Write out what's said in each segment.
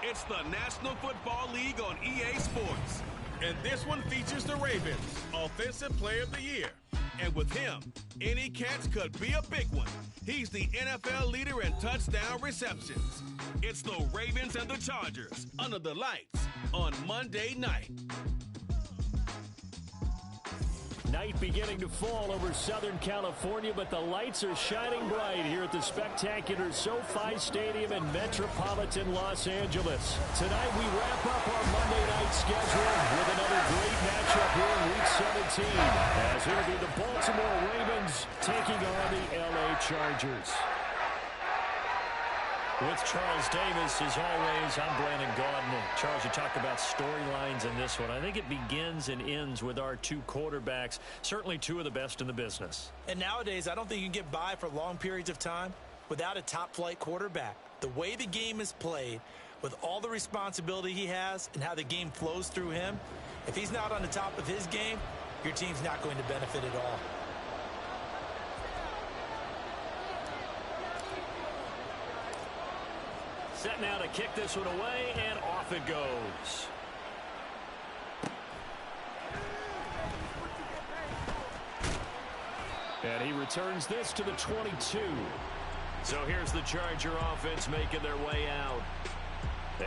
It's the National Football League on EA Sports. And this one features the Ravens, Offensive Player of the Year. And with him, any catch could be a big one. He's the NFL leader in touchdown receptions. It's the Ravens and the Chargers under the lights on Monday night. Night beginning to fall over Southern California, but the lights are shining bright here at the spectacular SoFi Stadium in metropolitan Los Angeles. Tonight we wrap up our Monday night schedule with another great matchup here in Week 17. As it'll be the Baltimore Ravens taking on the LA Chargers. With Charles Davis, as always, I'm Brandon Gaudin. Charles, you talked about storylines in this one. I think it begins and ends with our two quarterbacks, certainly two of the best in the business. And nowadays, I don't think you can get by for long periods of time without a top-flight quarterback. The way the game is played, with all the responsibility he has and how the game flows through him, if he's not on the top of his game, your team's not going to benefit at all. Set now to kick this one away, and off it goes. And he returns this to the 22. So here's the Charger offense making their way out.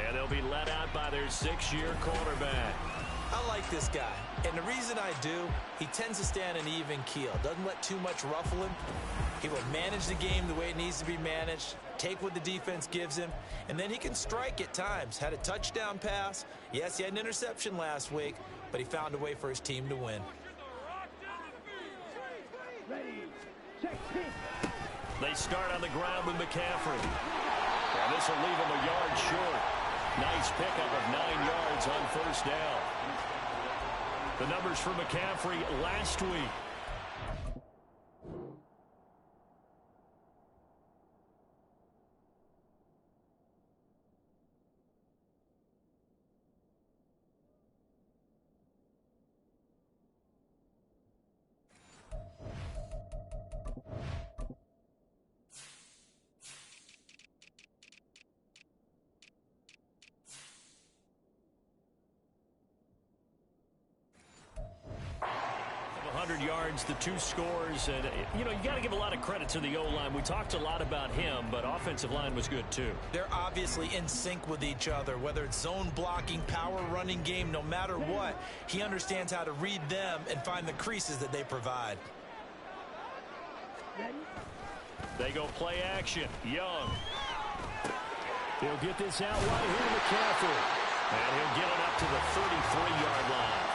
And they'll be let out by their 6-year quarterback. I like this guy, and the reason I do, he tends to stand an even keel, doesn't let too much ruffle him. He will manage the game the way it needs to be managed, take what the defense gives him, and then he can strike at times. Had a touchdown pass. Yes, he had an interception last week, but he found a way for his team to win. They start on the ground with McCaffrey. And this will leave him a yard short. Nice pickup of 9 yards on first down. The numbers for McCaffrey last week. Yards, the 2 scores, and you got to give a lot of credit to the O-line. We talked a lot about him, but offensive line was good too. They're obviously in sync with each other, whether it's zone blocking, power running game, no matter what, he understands how to read them and find the creases that they provide. They go play action. Young. He'll get this out right here to McCaffrey. And he'll get it up to the 33-yard line.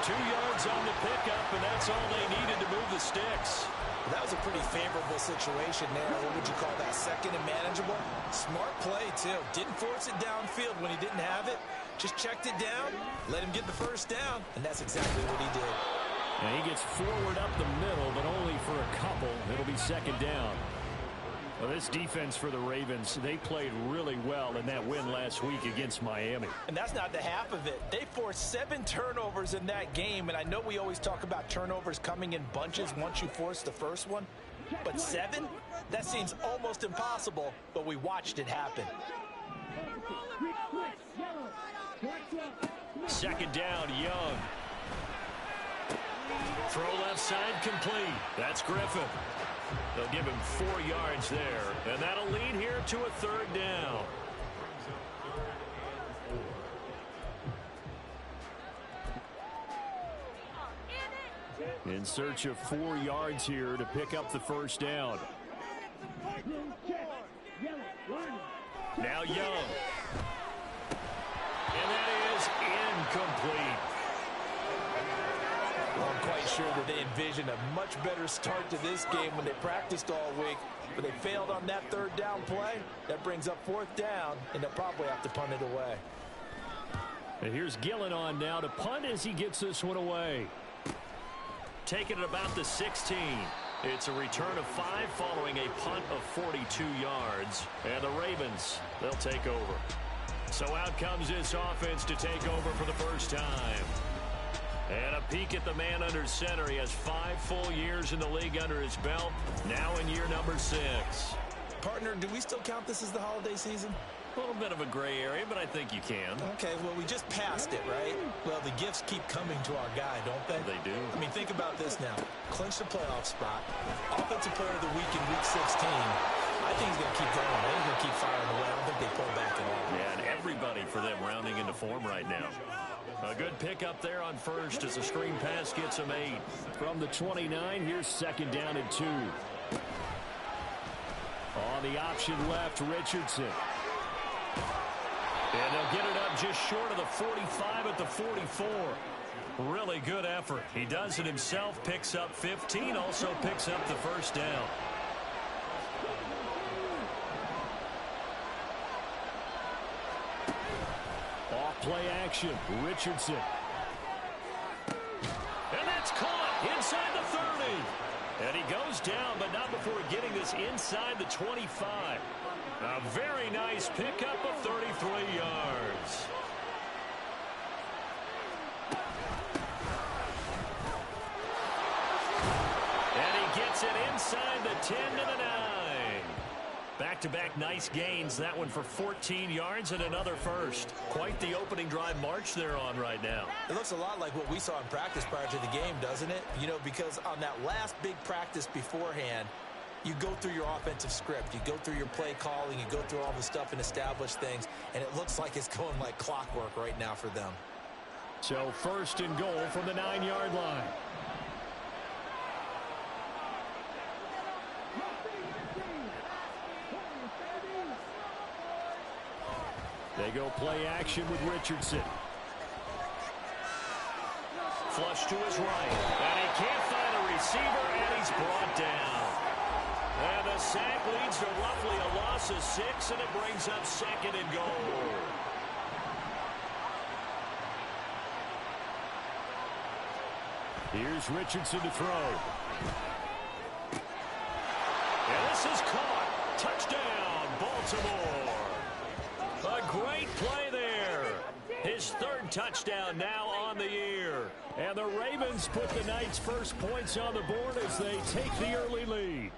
2 yards on the pickup, and that's all they needed to move the sticks. That was a pretty favorable situation there. What would you call that? Second and manageable? Smart play, too. Didn't force it downfield when he didn't have it. Just checked it down, let him get the first down, and that's exactly what he did. And he gets forward up the middle, but only for a couple. It'll be second down. Well, this defense for the Ravens, they played really well in that win last week against Miami. And that's not the half of it. They forced 7 turnovers in that game, and I know we always talk about turnovers coming in bunches once you force the first one, but 7? That seems almost impossible, but we watched it happen. Second down, Young. Throw left side complete. That's Griffin. They'll give him 4 yards there, and that'll lead here to a third down. In search of 4 yards here to pick up the first down. Now Young. And that is incomplete. Well, I'm quite sure that they envisioned a much better start to this game when they practiced all week, but they failed on that third down play. That brings up 4th down, and they'll probably have to punt it away. And here's Gillen on now to punt as he gets this one away. Taking it about the 16. It's a return of 5 following a punt of 42 yards. And the Ravens, they'll take over. So out comes this offense to take over for the first time. And a peek at the man under center. He has 5 full years in the league under his belt, now in year number 6. Partner, do we still count this as the holiday season? A little bit of a gray area, but I think you can. Okay, well, we just passed it, right? Well, the gifts keep coming to our guy, don't they? They do. I mean, think about this now. Clinch the playoff spot. Offensive player of the week in Week 16. I think he's going to keep going. I think he's going to keep firing away. I don't think they pull back at all. Yeah, and everybody for them rounding into form right now. A good pickup there on first as a screen pass gets him 8. From the 29, here's second down and 2. On the option left, Richardson. And they'll get it up just short of the 45 at the 44. Really good effort. He does it himself, picks up 15, also picks up the first down. Off play action, Richardson. And that's caught inside the 30. And he goes down, but not before getting this inside the 25. A very nice pickup of 33 yards. And he gets it inside the 10 to the 9. Back-to-back nice gains. That one for 14 yards and another first. Quite the opening drive march they're on right now. It looks a lot like what we saw in practice prior to the game, doesn't it? You know, because on that last big practice beforehand, you go through your offensive script. You go through your play calling. You go through all the stuff and establish things. And it looks like it's going like clockwork right now for them. So first and goal from the 9-yard line. They go play action with Richardson. Flush to his right. And he can't find a receiver, and he's brought down. And the sack leads to roughly a loss of 6, and it brings up second and goal. Here's Richardson to throw. And this is caught. Touchdown, Baltimore. A great play there. His third touchdown now on the year. And the Ravens put the Knights' first points on the board as they take the early lead.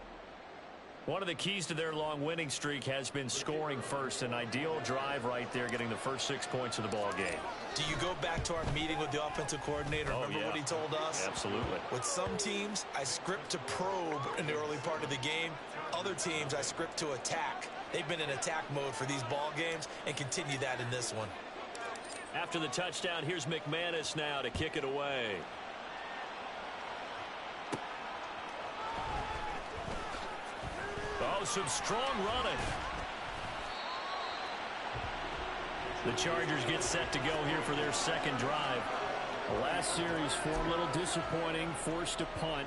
One of the keys to their long winning streak has been scoring first. An ideal drive right there, getting the first 6 points of the ball game. Do you go back to our meeting with the offensive coordinator? Remember what he told us? Absolutely. With some teams, I script to probe in the early part of the game. Other teams, I script to attack. They've been in attack mode for these ball games and continue that in this one. After the touchdown, here's McManus now to kick it away. Oh, some strong running. The Chargers get set to go here for their second drive. The last series form a little disappointing, forced a punt.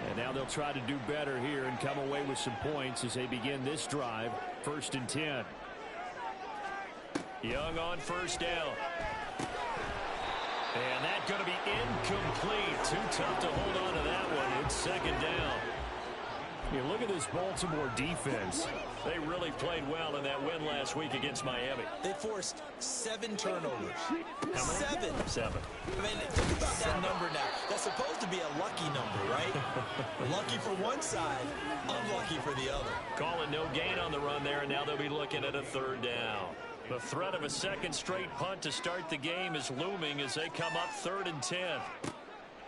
And now they'll try to do better here and come away with some points as they begin this drive. First and 10. Young on first down. And that's going to be incomplete. Too tough to hold on to that one. It's second down. You look at this Baltimore defense. They really played well in that win last week against Miami. They forced 7 turnovers. How many? 7. I mean, think about that number now. That's supposed to be a lucky number, right? Lucky for one side, unlucky for the other. Calling no gain on the run there, and now they'll be looking at a third down. The threat of a second straight punt to start the game is looming as they come up 3rd and 10.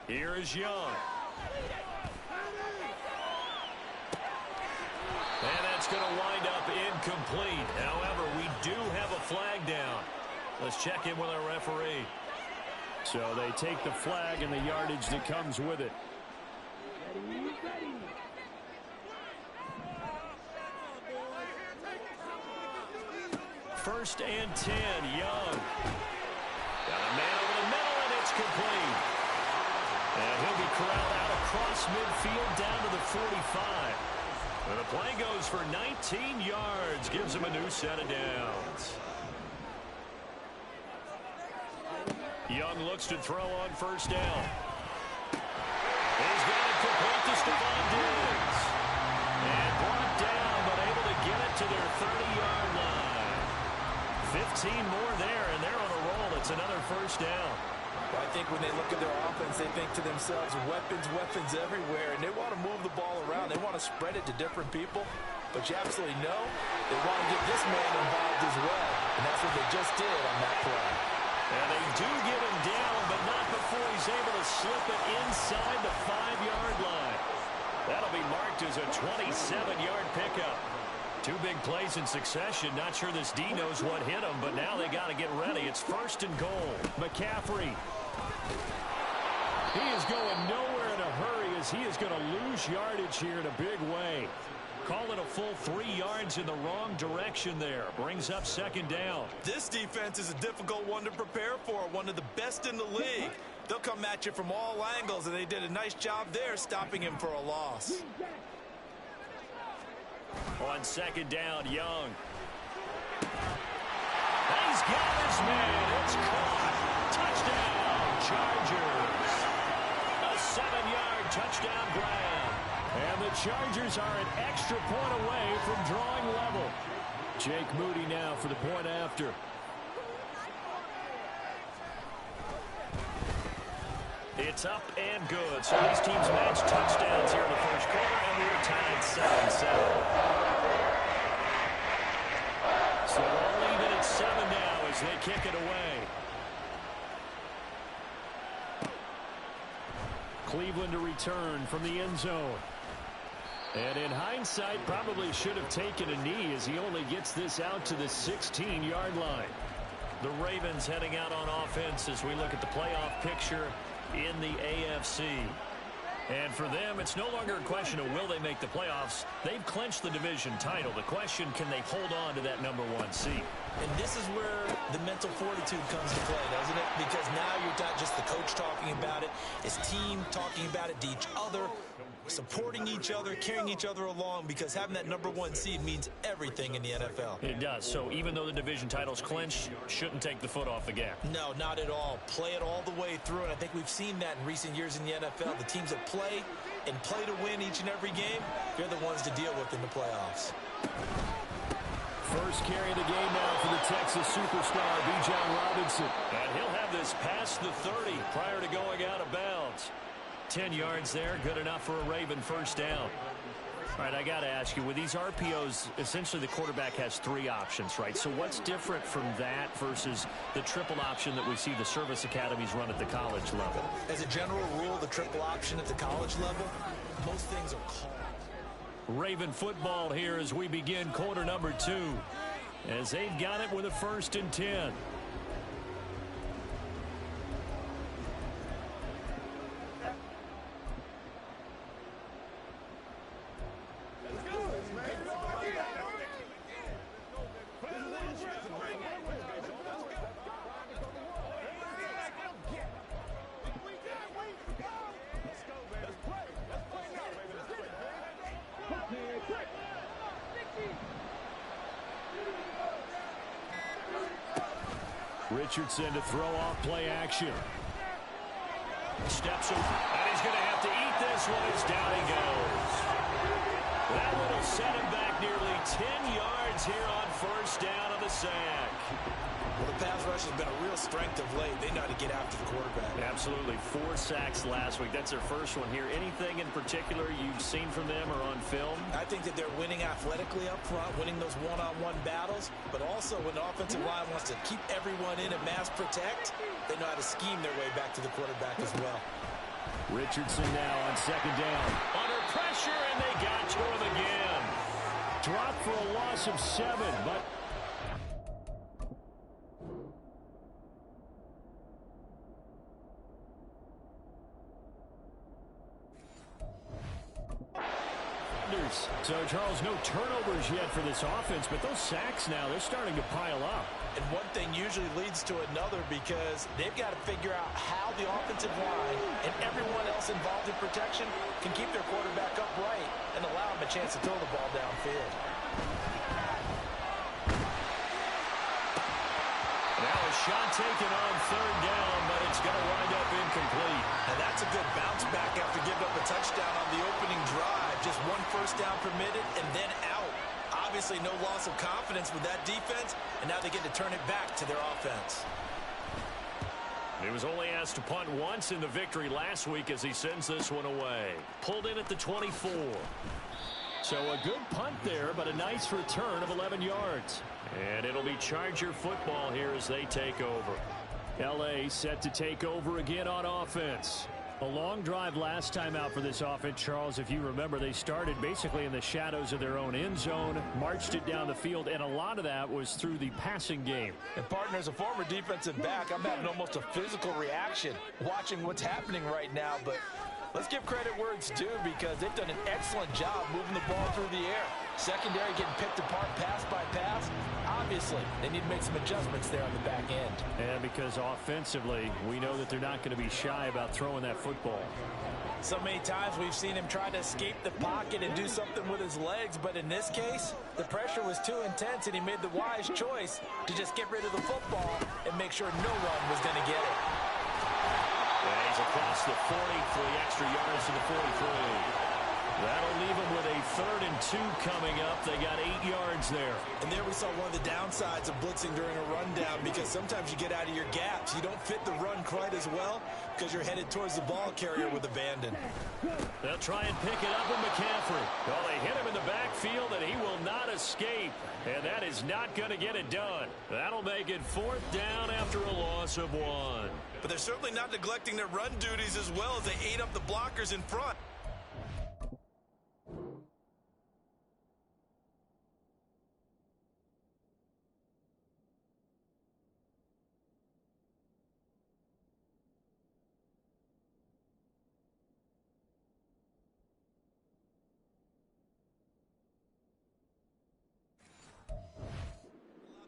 Here is Young. And that's going to wind up incomplete. However, we do have a flag down. Let's check in with our referee. So they take the flag and the yardage that comes with it. First and 10, Young. Got a man over the middle, and it's complete. And he'll be corralled out across midfield down to the 45. And the play goes for 19 yards, gives him a new set of downs. Young looks to throw on first down. He's got it complete to Stephon Diggs. And brought down, but able to get it to their 30-yard line. 15 more there, and they're on a roll. It's another first down. Well, I think think when they look at their offense, they think to themselves, weapons, weapons everywhere, and they want to move the ball around. They want to spread it to different people, but you absolutely know they want to get this man involved as well, and that's what they just did on that play. And they do get him down, but not before he's able to slip it inside the 5-yard line. That'll be marked as a 27-yard pickup. 2 big plays in succession. Not sure this D knows what hit him, but now they got to get ready. It's 1st and goal. McCaffrey. He is going nowhere in a hurry as he is going to lose yardage here in a big way. Call it a full 3 yards in the wrong direction there. Brings up 2nd down. This defense is a difficult one to prepare for, one of the best in the league. They'll come at you from all angles, and they did a nice job there stopping him for a loss. On 2nd down, Young. He's got his man. It's caught. Touchdown, Chargers. A 7-yard touchdown grab. And the Chargers are an extra point away from drawing level. Jake Moody now for the point after. It's up and good. So these teams match touchdowns here in the first quarter, and we're tied 7-7. So all even at 7 now as they kick it away. Cleveland to return from the end zone. And in hindsight, probably should have taken a knee as he only gets this out to the 16-yard line. The Ravens heading out on offense as we look at the playoff picture in the AFC. And for them, it's no longer a question of will they make the playoffs. They've clinched the division title. The question, can they hold on to that #1 seed? And this is where the mental fortitude comes to play, doesn't it? Because now you're not just the coach talking about it, his team talking about it to each other, supporting each other, carrying each other along, because having that #1 seed means everything in the NFL. It does. So even though the division title's clinched, shouldn't take the foot off the gas. No, not at all. Play it all the way through, and I think we've seen that in recent years in the NFL. The teams that play and play to win each and every game, they're the ones to deal with in the playoffs. First carry of the game now for the Texas superstar, Bijan Robinson. And he'll have this past the 30 prior to going out of bounds. 10 yards there, good enough for a Raven first down. All right, I got to ask you, with these RPOs, essentially the quarterback has 3 options, right? So what's different from that versus the triple option that we see the service academies run at the college level? As a general rule, the triple option at the college level, most things are called. Raven football here as we begin quarter number 2. As they've got it with a 1st and 10. Richardson to throw off play action. Steps over, and he's going to have to eat this one as down he goes. That one will set him back nearly 10 yards here on first down on the sack. Well, the pass rush has been a real strength of late. They know how to get after the quarterback. Absolutely. 4 sacks last week. That's their first one here. Anything in particular you've seen from them or on film? I think that they're winning athletically up front, winning those one-on-one battles, but also when the offensive line wants to keep everyone in and mass protect, they know how to scheme their way back to the quarterback as well. Richardson now on 2nd down. Under pressure, and they got to him again. Dropped for a loss of 7, but so, Charles, no turnovers yet for this offense, but those sacks now, they're starting to pile up. And one thing usually leads to another because they've got to figure out how the offensive line and everyone else involved in protection can keep their quarterback upright and allow him a chance to throw the ball downfield. Now a shot taken on 3rd down, but it's going to wind up incomplete. And that's a good bounce back after giving up a touchdown on the opening drive. Just 1 first down permitted and then out. Obviously no loss of confidence with that defense, and now they get to turn it back to their offense. He was only asked to punt once in the victory last week as he sends this one away. Pulled in at the 24. So a good punt there, but a nice return of 11 yards. And it'll be Charger football here as they take over. L.A. set to take over again on offense. A long drive last time out for this offense, Charles. If you remember, they started basically in the shadows of their own end zone, marched it down the field, and a lot of that was through the passing game. And partner, as a former defensive back, I'm having almost a physical reaction watching what's happening right now. But let's give credit where it's due, because they've done an excellent job moving the ball through the air. Secondary getting picked apart pass by pass. Obviously, they need to make some adjustments there on the back end. And because offensively, we know that they're not going to be shy about throwing that football. So many times we've seen him try to escape the pocket and do something with his legs, but in this case, the pressure was too intense, and he made the wise choice to just get rid of the football and make sure no one was going to get it. And he's across the 40 for the extra yards to the 43. That'll leave them with a 3rd and 2 coming up. They got 8 yards there. And there we saw one of the downsides of blitzing during a rundown, because sometimes you get out of your gaps. You don't fit the run quite as well because you're headed towards the ball carrier with abandon. They'll try and pick it up with McCaffrey. Well, they hit him in the backfield, and he will not escape. And that is not going to get it done. That'll make it 4th down after a loss of 1. But they're certainly not neglecting their run duties as well as they ate up the blockers in front.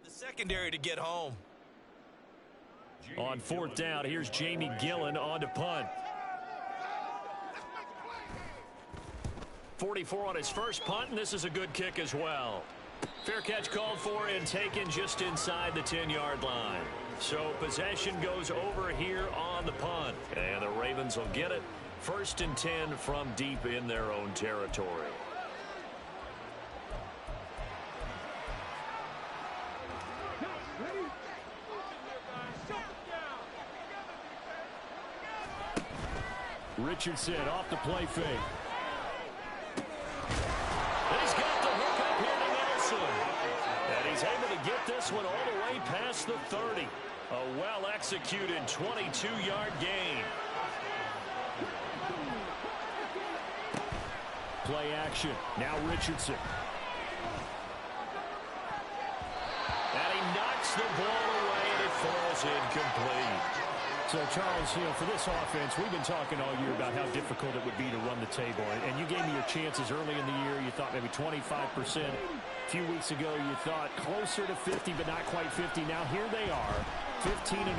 Secondary to get home. On 4th down, here's Jamie Gillen on to punt. 44 on his first punt, and this is a good kick as well. Fair catch called for and taken just inside the 10-yard line. So possession goes over here on the punt, and the Ravens will get it. 1st and 10 from deep in their own territory. Richardson off the play fake. And he's got the hook up here to Nelson. And he's able to get this one all the way past the 30. A well-executed 22-yard gain. Play action. Now Richardson. And he knocks the ball away, and it falls incomplete. So, Charles, for this offense, we've been talking all year about how difficult it would be to run the table. And you gave me your chances early in the year. You thought maybe 25%. A few weeks ago, you thought closer to 50, but not quite 50. Now, here they are, 15-0.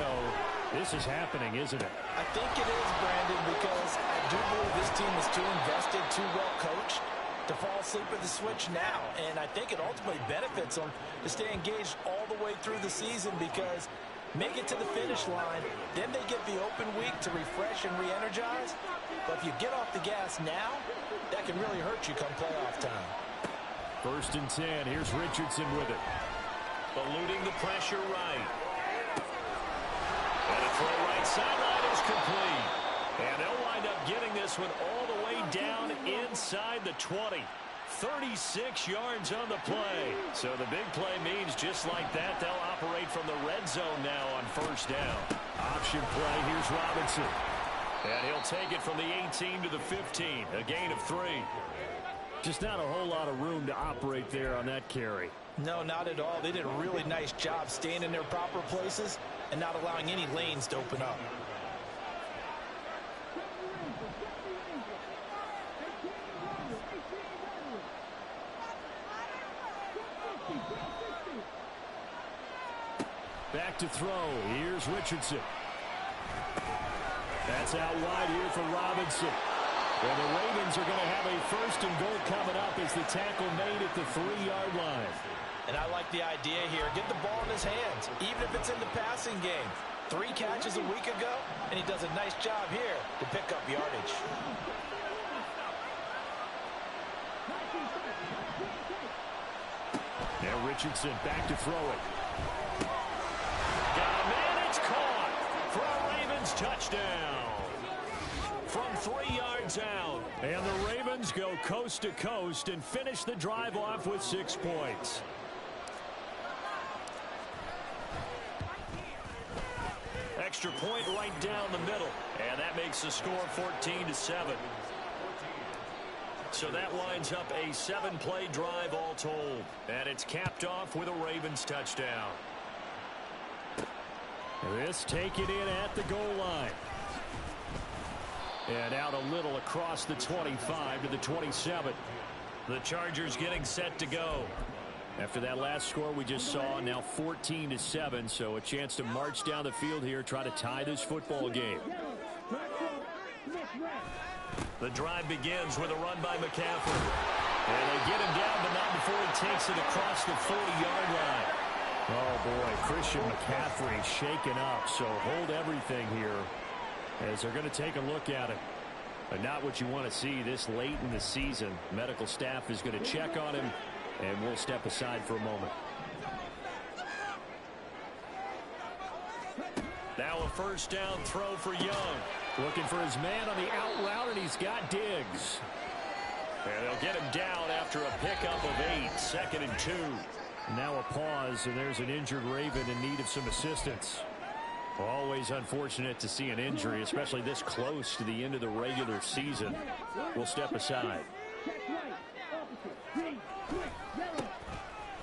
This is happening, isn't it? I think it is, Brandon, because I do believe this team is too invested, too well coached to fall asleep at the switch now. And I think it ultimately benefits them to stay engaged all the way through the season, because make it to the finish line, then they get the open week to refresh and re-energize. But if you get off the gas now, that can really hurt you come playoff time. 1st and 10. Here's Richardson with it. Eluding the pressure right. And a throw right sideline is complete. And they'll wind up getting this one all the way down inside the 20. 36 yards on the play. So the big play means just like that, they'll operate from the red zone now on 1st down. Option play, here's Robinson. And he'll take it from the 18 to the 15, a gain of 3. Just not a whole lot of room to operate there on that carry. No, not at all. They did a really nice job staying in their proper places and not allowing any lanes to open up. Back to throw. Here's Richardson. That's out wide here for Robinson. Well, the Ravens are going to have a 1st and goal coming up as the tackle made at the 3-yard line. And I like the idea here. Get the ball in his hands, even if it's in the passing game. 3 catches a week ago, and he does a nice job here to pick up yardage. Now Richardson back to throw it. Got a man, it's caught for a Ravens Ravens touchdown. From 3 yards out. And the Ravens go coast to coast and finish the drive off with 6 points. Extra point right down the middle. And that makes the score 14-7. So that winds up a 7-play drive all told. And it's capped off with a Ravens touchdown. This taken in at the goal line. And out a little across the 25 to the 27. The Chargers getting set to go. After that last score we just saw, now 14-7, so a chance to march down the field here, try to tie this football game. The drive begins with a run by McCaffrey. And they get him down, but not before he takes it across the 40-yard line. Oh, boy, Christian McCaffrey shaken up, so hold everything here as they're going to take a look at it. But not what you want to see this late in the season. Medical staff is going to check on him, and we'll step aside for a moment. Now a first down throw for Young. Looking for his man on the out route, and he's got Diggs. And they'll get him down after a pickup of 8, 2nd and 2. Now a pause, and there's an injured Raven in need of some assistance. Always unfortunate to see an injury, especially this close to the end of the regular season. We'll step aside.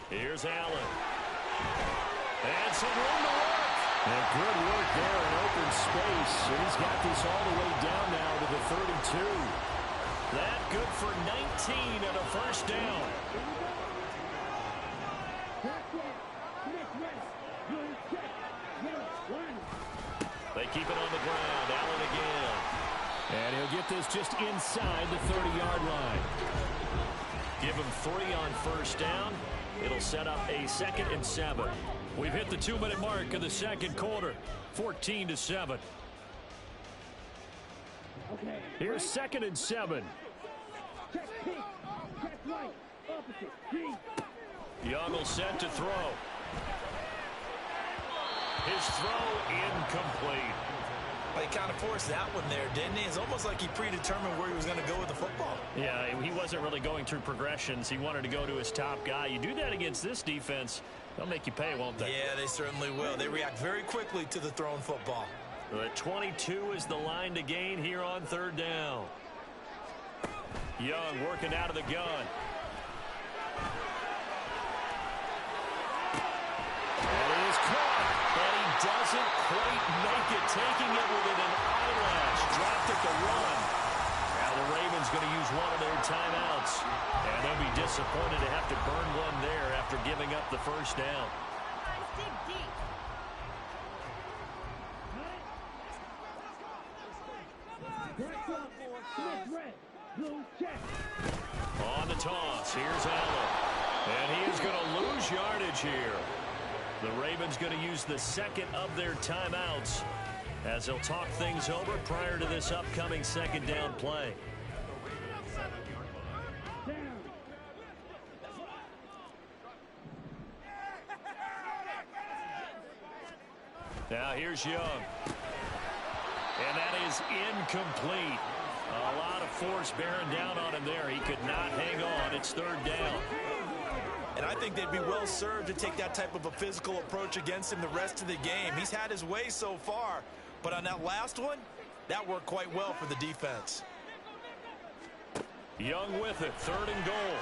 Here's Allen. And some room to work. And good work there in open space. And he's got this all the way down now to the 32. That good for 19 and a first down. They keep it on the ground. Allen again. And he'll get this just inside the 30-yard line. Give him 3 on first down. It'll set up a 2nd and 7. We've hit the 2-minute mark of the second quarter. 14-7. Here's 2nd and 7. Young will set to throw. His throw incomplete. Well, he kind of forced that one there, didn't he? It's almost like he predetermined where he was going to go with the football. Yeah, he wasn't really going through progressions. He wanted to go to his top guy. You do that against this defense, they'll make you pay, won't they? Yeah, they certainly will. They react very quickly to the thrown football. The 22 is the line to gain here on 3rd down. Young working out of the gun. And it is caught, but he doesn't quite make it, taking it within an eyelash. Dropped at the run. Now the Ravens going to use one of their timeouts. And they'll be disappointed to have to burn one there after giving up the first down. On the toss, here's Allen. And he is going to lose yardage here. The Ravens going to use the 2nd of their timeouts as they'll talk things over prior to this upcoming 2nd down play. Now here's Young. And that is incomplete. A lot of force bearing down on him there. He could not hang on. It's 3rd down. And I think they'd be well served to take that type of a physical approach against him the rest of the game. He's had his way so far, but on that last one, that worked quite well for the defense. Young with it, 3rd and goal.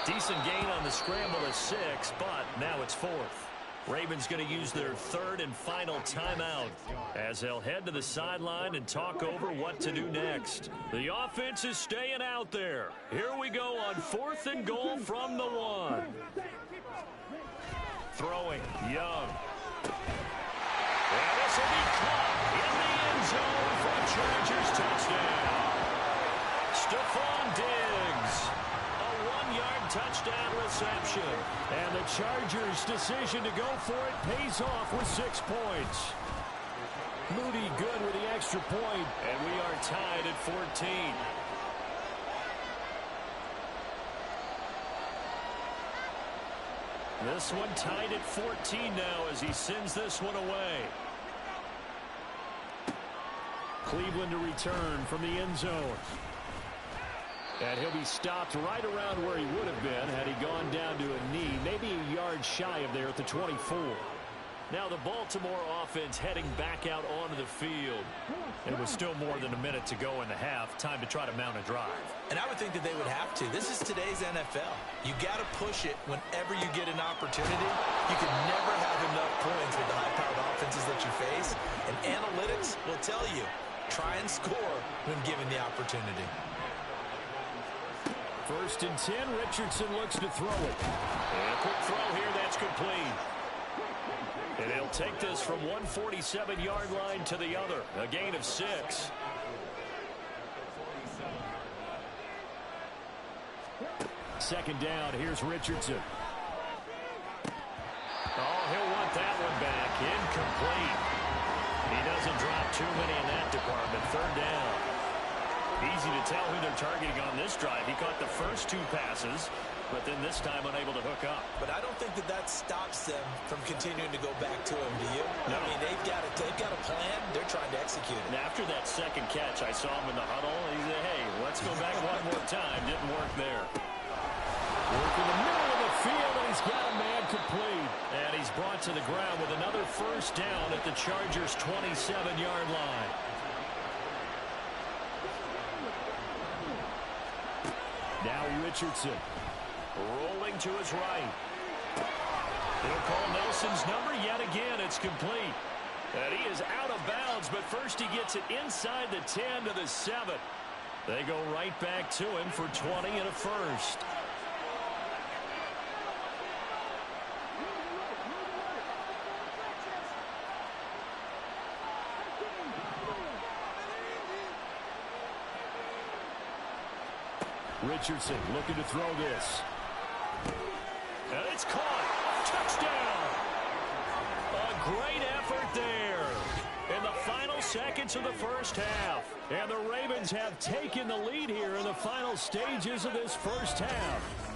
Decent gain on the scramble is 6, but now it's 4th. Ravens going to use their 3rd and final timeout as they'll head to the sideline and talk over what to do next. The offense is staying out there. Here we go on 4th and goal from the 1. Throwing, Young. And this will be caught in the end zone for a Chargers touchdown. Stephon Diggs. Touchdown reception. And the Chargers' decision to go for it pays off with 6 points. Moody good with the extra point, and we are tied at 14. This one tied at 14 now as he sends this one away. Cleveland to return from the end zone. And he'll be stopped right around where he would have been had he gone down to a knee, maybe a yard shy of there at the 24. Now the Baltimore offense heading back out onto the field. And with still more than a minute to go in the half, time to try to mount a drive. And I would think that they would have to. This is today's NFL. You got to push it whenever you get an opportunity. You can never have enough points with the high-powered offenses that you face. And analytics will tell you, try and score when given the opportunity. 1st and 10, Richardson looks to throw it. And a quick throw here, that's complete. And he'll take this from 147-yard line to the other, a gain of 6. Second down, here's Richardson. Oh, he'll want that one back. Incomplete. He doesn't drop too many in that department. 3rd down. Easy to tell who they're targeting on this drive. He caught the first 2 passes, but then this time unable to hook up. But I don't think that stops them from continuing to go back to him, do you? No. I mean, they've got a plan. They're trying to execute it. And after that second catch, I saw him in the huddle. He said, hey, let's go back one more time. Didn't work there. Work in the middle of the field, and he's got a man complete. And he's brought to the ground with another 1st down at the Chargers' 27-yard line. Now Richardson rolling to his right. They'll call Nelson's number yet again. It's complete. And he is out of bounds, but first he gets it inside the 10 to the 7. They go right back to him for 20 and a 1st. Richardson looking to throw this. And it's caught. Touchdown. A great effort there in the final seconds of the 1st half. And the Ravens have taken the lead here in the final stages of this 1st half.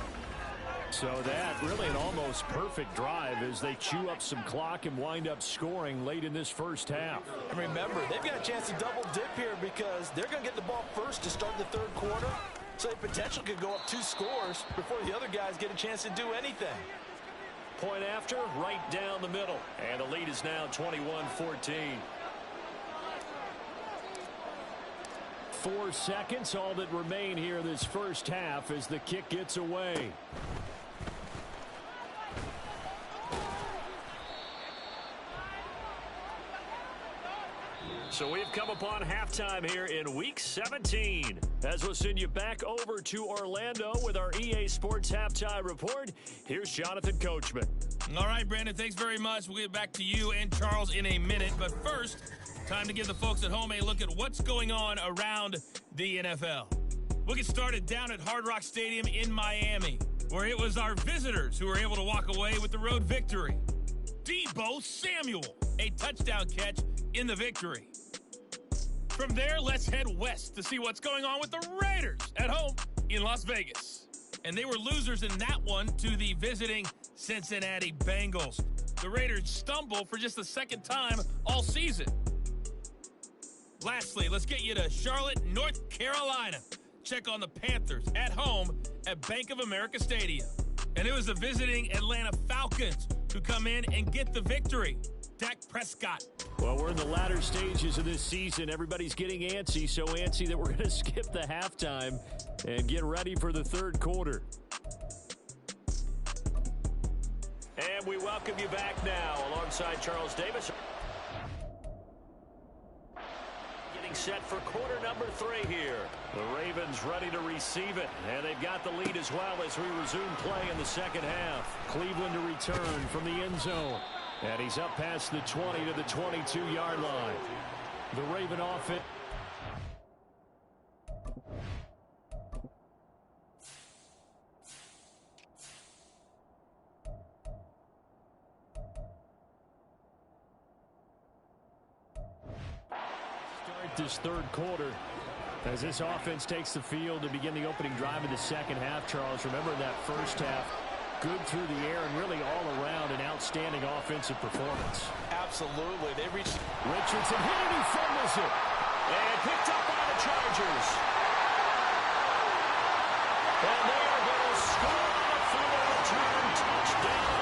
So that really an almost perfect drive as they chew up some clock and wind up scoring late in this 1st half. And remember, they've got a chance to double dip here because they're going to get the ball first to start the 3rd quarter. So the potential could go up 2 scores before the other guys get a chance to do anything. Point after, right down the middle. And the lead is now 21-14. 4 seconds, all that remain here this 1st half as the kick gets away. So we've come upon halftime here in Week 17. As we'll send you back over to Orlando with our EA Sports Halftime Report, here's Jonathan Coachman. All right, Brandon, thanks very much. We'll get back to you and Charles in a minute. But first, time to give the folks at home a look at what's going on around the NFL. We'll get started down at Hard Rock Stadium in Miami, where it was our visitors who were able to walk away with the road victory. Deebo Samuel, a touchdown catch in the victory. From there, let's head west to see what's going on with the Raiders at home in Las Vegas. And they were losers in that one to the visiting Cincinnati Bengals. The Raiders stumble for just the 2nd time all season. Lastly, let's get you to Charlotte, North Carolina. Check on the Panthers at home at Bank of America Stadium. And it was the visiting Atlanta Falcons who come in and get the victory. Dak Prescott. Well, we're in the latter stages of this season. Everybody's getting antsy, so antsy that we're going to skip the halftime and get ready for the 3rd quarter. And we welcome you back now alongside Charles Davis. Getting set for quarter number 3 here. The Ravens ready to receive it, and they've got the lead as well as we resume play in the 2nd half. Cleveland to return from the end zone. And he's up past the 20 to the 22-yard line. The Raven offense. Start this 3rd quarter as this offense takes the field to begin the opening drive of the 2nd half. Charles, remember that 1st half. Good through the air and really all around an outstanding offensive performance. Absolutely. They reached. Richardson hit it. He fumbles it. And picked up by the Chargers. And they are going to score on a field return touchdown.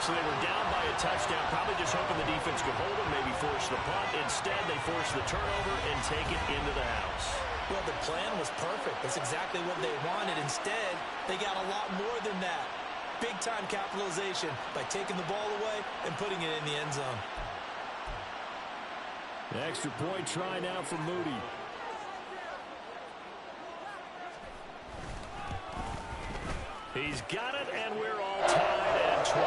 So they were down by a touchdown, probably just hoping the defense could hold them, maybe force the punt. Instead, they force the turnover and take it into the house. Well, the plan was perfect. That's exactly what they wanted. Instead, they got a lot more than that. Big-time capitalization by taking the ball away and putting it in the end zone. The extra point try now for Moody. He's got it, and we're all tied at 21.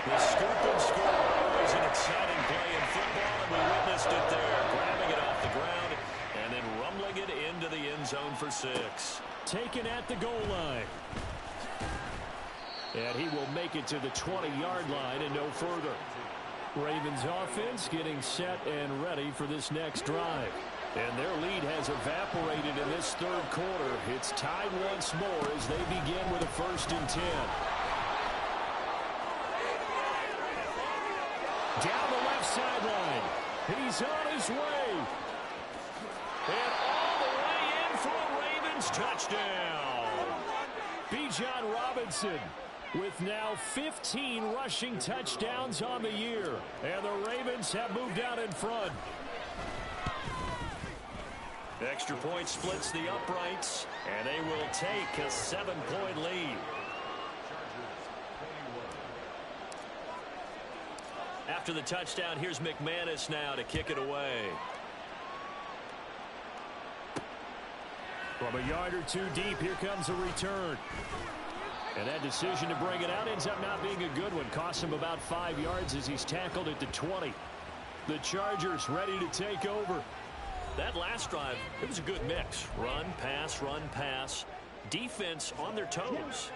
The scoop and score is an exciting play in football, and we witnessed it there, grabbing it off the ground and then rumbling it into the end zone for 6. Taken at the goal line. And he will make it to the 20-yard line and no further. Ravens offense getting set and ready for this next drive. And their lead has evaporated in this third quarter. It's tied once more as they begin with a 1st and 10. Down the left sideline. He's on his way. And all the way in for a Ravens touchdown. Bijan Robinson with now 15 rushing touchdowns on the year. And the Ravens have moved out in front. Extra point splits the uprights, and they will take a 7-point lead. After the touchdown, here's McManus now to kick it away. From a yard or two deep, here comes a return. And that decision to bring it out ends up not being a good one. Costs him about 5 yards as he's tackled at the 20. The Chargers ready to take over. That last drive, it was a good mix. Run, pass, defense on their toes.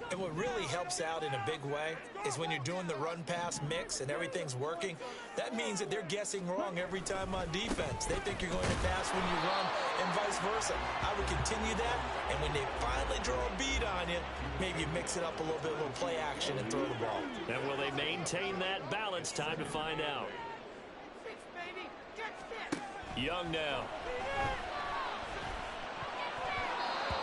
And what really helps out in a big way is when you're doing the run-pass mix and everything's working, that means that they're guessing wrong every time on defense. They think you're going to pass when you run and vice versa. I would continue that, and when they finally draw a beat on you, maybe you mix it up a little bit, a little play action and throw the ball. And will they maintain that balance? Time to find out. Young now.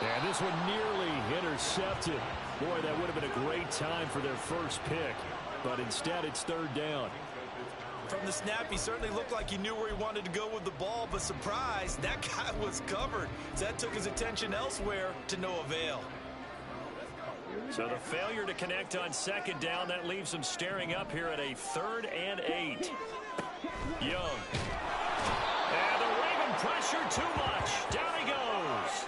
And this one nearly intercepted. Boy, that would have been a great time for their first pick. But instead, it's 3rd down. From the snap, he certainly looked like he knew where he wanted to go with the ball, but surprise, that guy was covered. So that took his attention elsewhere to no avail. So the failure to connect on 2nd down, that leaves him staring up here at a 3rd and 8. Young. And the Raven pressure too much. Down he goes.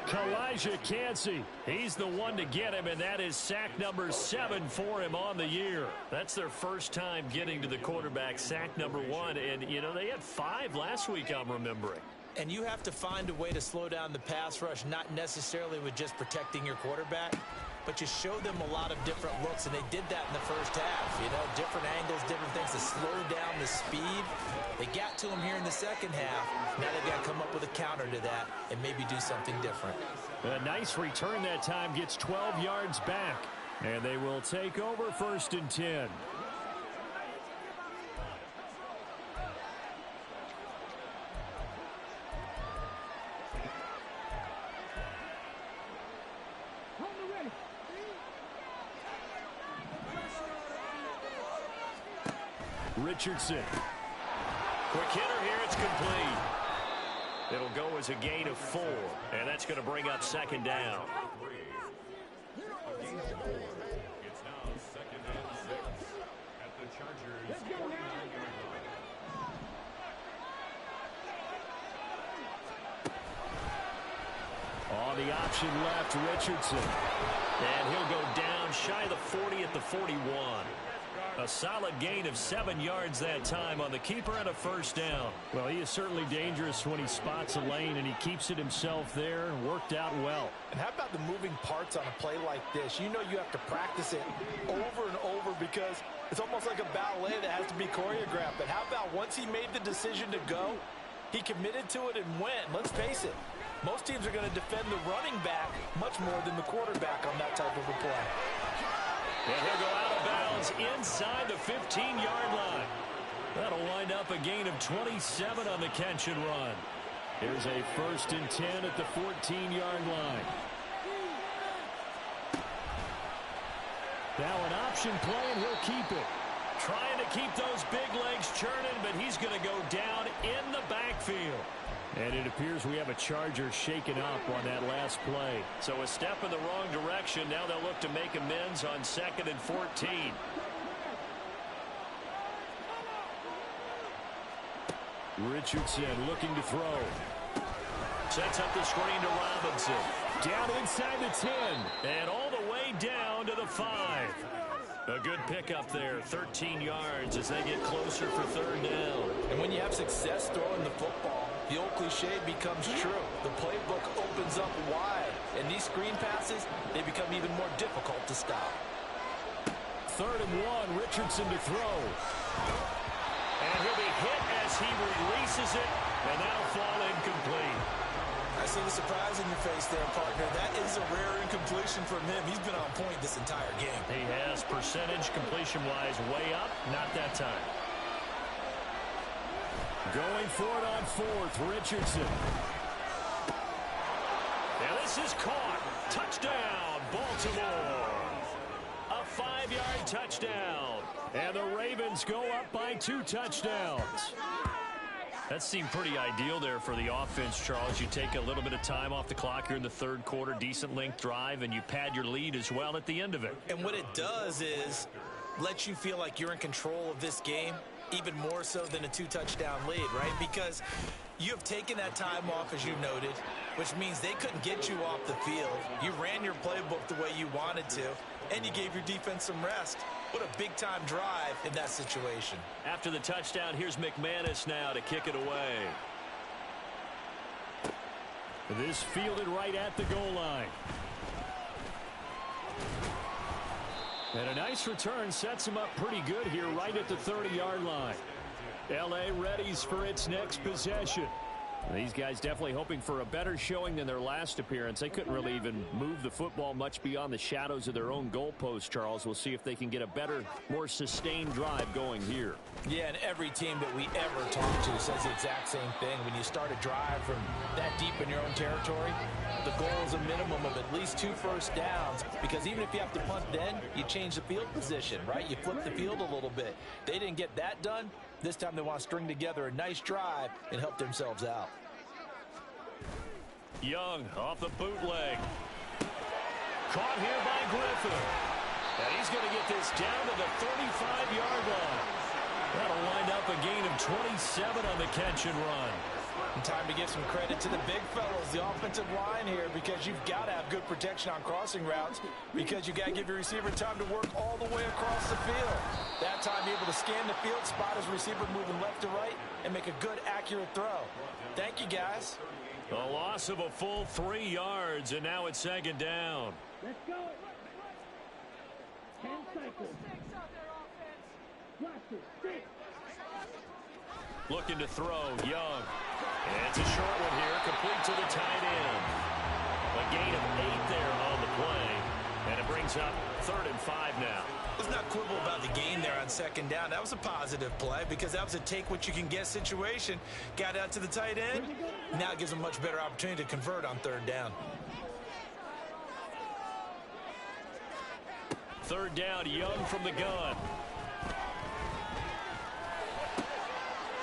Kalijah Kancey, he's the one to get him, and that is sack number 7 for him on the year. That's their first time getting to the quarterback, sack number 1. And, you know, they had 5 last week, I'm remembering. And you have to find a way to slow down the pass rush, not necessarily with just protecting your quarterback, but you show them a lot of different looks, and they did that in the first half. You know, different angles, different things to slow down the speed. They got to him here in the second half. Now they've got to come up with a counter to that and maybe do something different. A nice return that time, gets 12 yards back. And they will take over 1st and 10. Richardson. Quick hitter here, it's complete. It'll go as a gain of 4, and that's going to bring up 2nd down. It's now 2nd and 6 at the Chargers' 49-yard line. On the option left, Richardson. And he'll go down shy of the 40 at the 41. A solid gain of 7 yards that time on the keeper and a 1st down. Well, he is certainly dangerous when he spots a lane, and he keeps it himself there and worked out well. And how about the moving parts on a play like this? You know you have to practice it over and over because it's almost like a ballet that has to be choreographed. But how about once he made the decision to go, he committed to it and went. Let's face it, most teams are going to defend the running back much more than the quarterback on that type of a play. And he'll go out of bounds He's inside the 15-yard line. That'll wind up a gain of 27 on the catch and run. Here's a 1st and 10 at the 14-yard line. Now an option play, and he'll keep it. Trying to keep those big legs churning, but he's going to go down in the backfield. And it appears we have a Charger shaken up on that last play. So a step in the wrong direction. Now they'll look to make amends on 2nd and 14. Richardson looking to throw. Sets up the screen to Robinson. Down inside the 10. And all the way down to the 5. A good pickup there, 13 yards as they get closer for 3rd down. And when you have success throwing the football, the old cliche becomes true. The playbook opens up wide, and these screen passes, they become even more difficult to stop. 3rd and 1, Richardson to throw. And he'll be hit as he releases it, and that'll fall incomplete. I see the surprise in your face there, partner. That is a rare incompletion from him. He's been on point this entire game. He has, percentage completion-wise way up, not that time. Going for it on 4th, Richardson. And this is caught. Touchdown, Baltimore. A 5-yard touchdown. And the Ravens go up by 2 touchdowns. That seemed pretty ideal there for the offense, Charles. You take a little bit of time off the clock here in the 3rd quarter, decent length drive, and you pad your lead as well at the end of it. And what it does is let you feel like you're in control of this game, even more so than a 2-touchdown lead, right? Because you have taken that time off, as you noted, which means they couldn't get you off the field. You ran your playbook the way you wanted to, and you gave your defense some rest. What a big-time drive in that situation. After the touchdown, here's McManus now to kick it away. This fielded right at the goal line. And a nice return sets him up pretty good here right at the 30-yard line. L.A. readies for its next possession. These guys definitely hoping for a better showing than their last appearance. They couldn't really even move the football much beyond the shadows of their own goalpost, Charles. We'll see if they can get a better, more sustained drive going here. Yeah, and every team that we ever talk to says the exact same thing. When you start a drive from that deep in your own territory, the goal is a minimum of at least 2 first downs, because even if you have to punt then, you change the field position, right? You flip the field a little bit. They didn't get that done. This time they want to string together a nice drive and help themselves out. Young off the bootleg. Caught here by Griffin. And he's going to get this down to the 35-yard line. That'll wind up a gain of 27 on the catch and run. And time to give some credit to the big fellows, the offensive line here, because you've got to have good protection on crossing routes, because you got to give your receiver time to work all the way across the field. That time, be able to scan the field, spot his receiver moving left to right, and make a good, accurate throw. Thank you, guys. A loss of a full 3 yards, and now it's 2nd down. Let's go. 10 seconds. Looking to throw, Young. And it's a short one here, complete to the tight end. A gain of 8 there on the play. And it brings up 3rd and 5 now. Let's not quibble about the gain there on 2nd down. That was a positive play because that was a take-what-you-can-get situation. Got out to the tight end. Now it gives them a much better opportunity to convert on 3rd down. 3rd down, Young from the gun.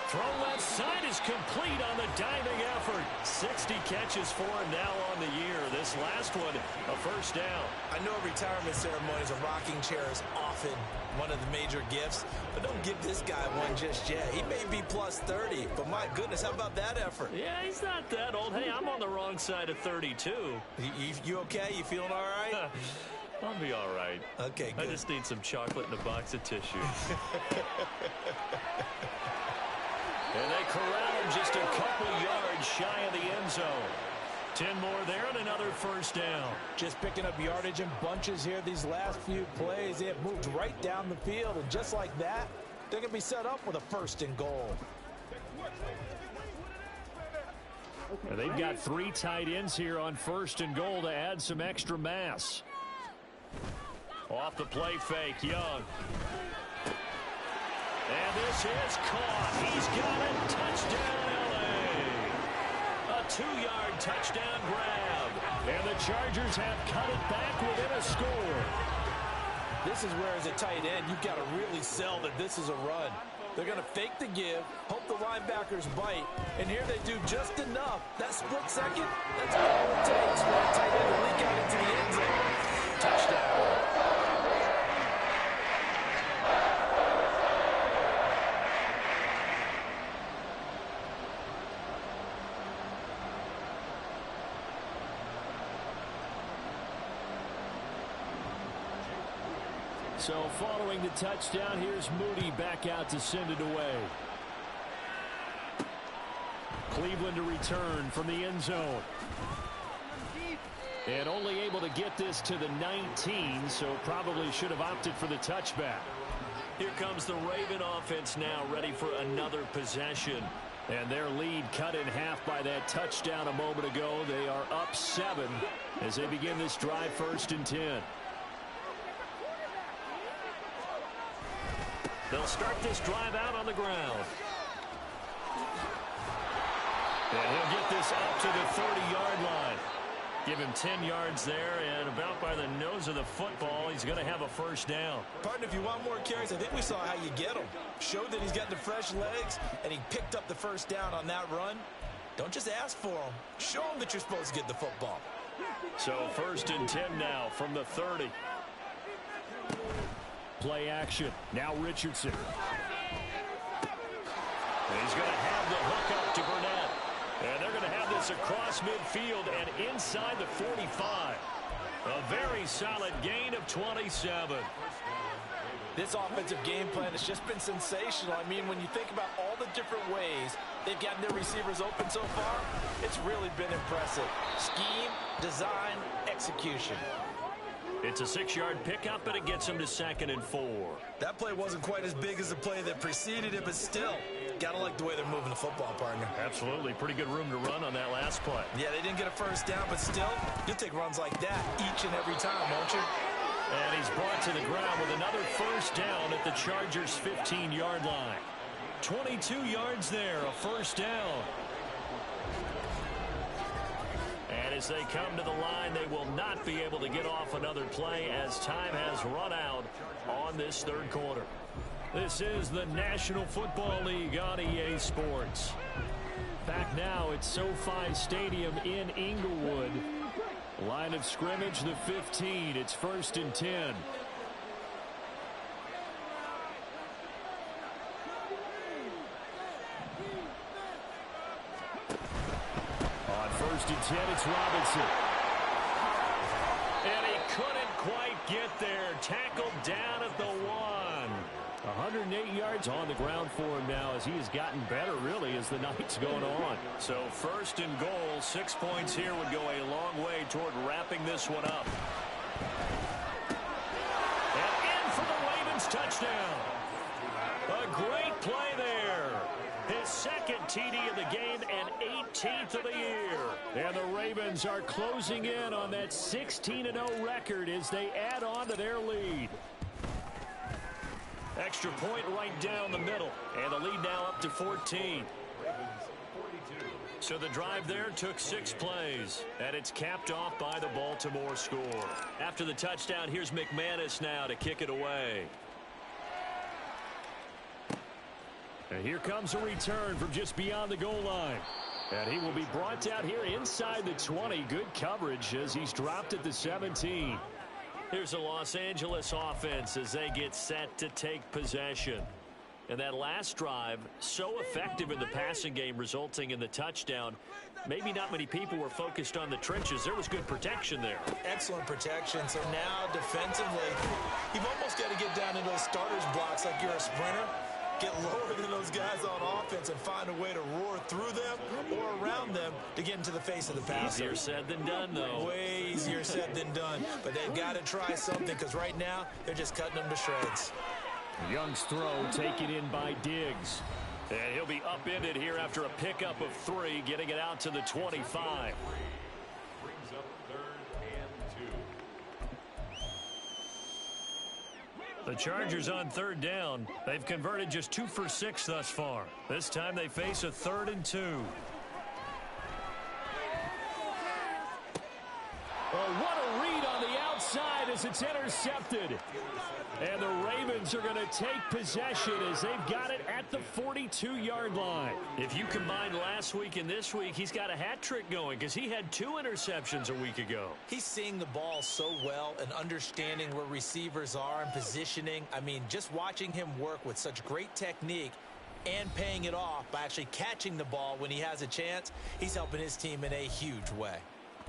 Throw left side is complete on the diving effort. 60 catches for him now on the year. This last one, a 1st down. I know retirement ceremonies, a rocking chair is often one of the major gifts, but don't give this guy one just yet. He may be plus 30, but my goodness, how about that effort? Yeah, he's not that old. Hey, I'm on the wrong side of 32. You okay? You feeling all right? I'll be all right. Okay, good. I just need some chocolate and a box of tissue. And they corral him just a couple yards shy of the end zone. 10 more there and another 1st down. Just picking up yardage in bunches here these last few plays. They have moved right down the field, and just like that, they're going to be set up with a 1st and goal. And they've got 3 tight ends here on 1st and goal to add some extra mass. Off the play fake, Young. This is caught. He's got it. Touchdown, LA. A 2-yard touchdown grab. And the Chargers have cut it back within a score. This is where, as a tight end, you've got to really sell that this is a run. They're going to fake the give, hope the linebackers bite, and here they do just enough. That split second, that's all it takes for that tight end to leak out into the end zone. Touchdown. So following the touchdown, here's Moody back out to send it away. Cleveland to return from the end zone. And only able to get this to the 19, so probably should have opted for the touchback. Here comes the Raven offense now, ready for another possession. And their lead cut in half by that touchdown a moment ago. They are up 7 as they begin this drive, 1st and 10. They'll start this drive out on the ground. And he'll get this up to the 30-yard line. Give him 10 yards there, and about by the nose of the football, he's going to have a 1st down. Partner, if you want more carries, I think we saw how you get him. Showed that he's got the fresh legs, and he picked up the 1st down on that run. Don't just ask for him. Show him that you're supposed to get the football. So 1st and 10 now from the 30. Play action. Now Richardson. And he's going to have the hook up to Burnett. And they're going to have this across midfield and inside the 45. A very solid gain of 27. This offensive game plan has just been sensational. I mean, when you think about all the different ways they've gotten their receivers open so far, it's really been impressive. Scheme, design, execution. It's a 6-yard pickup, and it gets him to 2nd and 4. That play wasn't quite as big as the play that preceded it, but still, gotta like the way they're moving the football, partner. Absolutely. Pretty good room to run on that last play. Yeah, they didn't get a 1st down, but still, you'll take runs like that each and every time, won't you? And he's brought to the ground with another 1st down at the Chargers' 15-yard line. 22 yards there, a 1st down. And as they come to the line, they will not be able to get off another play as time has run out on this 3rd quarter. This is the National Football League on EA Sports. Back now at SoFi Stadium in Inglewood. Line of scrimmage, the 15. It's 1st and 10. On 1st and 10, it's Robinson. And he couldn't quite get there. Tackled down at the 1. 108 yards on the ground for him now as he has gotten better, really, as the night's going on. So 1st and goal, 6 points here would go a long way toward wrapping this one up. And in for the Ravens touchdown. A great play there. His 2nd TD of the game and 18th of the year. And the Ravens are closing in on that 16-0 record as they add on to their lead. Extra point right down the middle. And the lead now up to 14. So the drive there took 6 plays. And it's capped off by the Baltimore score. After the touchdown, here's McManus now to kick it away. And here comes a return from just beyond the goal line. And he will be brought down here inside the 20. Good coverage as he's dropped at the 17. Here's the Los Angeles offense as they get set to take possession. And that last drive, so effective in the passing game, resulting in the touchdown. Maybe not many people were focused on the trenches. There was good protection there. Excellent protection. So now defensively, you've almost got to get down into those starters blocks like you're a sprinter. Get lower than those guys on offense and find a way to roar through them or around them to get into the face of the passer. Easier said than done, though. Way easier said than done. But they've got to try something because right now they're just cutting them to shreds. Young's throw taken in by Diggs. And he'll be upended here after a pickup of 3, getting it out to the 25. Brings up 3rd and 2. The Chargers on third down. They've converted just 2 for 6 thus far. This time they face a 3rd and 2. Oh, what a read on the outside as it's intercepted. And the Ravens are going to take possession as they've got it at the 42-yard line. If you combine last week and this week, he's got a hat trick going because he had 2 interceptions a week ago. He's seeing the ball so well and understanding where receivers are and positioning. I mean, just watching him work with such great technique and paying it off by actually catching the ball when he has a chance, he's helping his team in a huge way.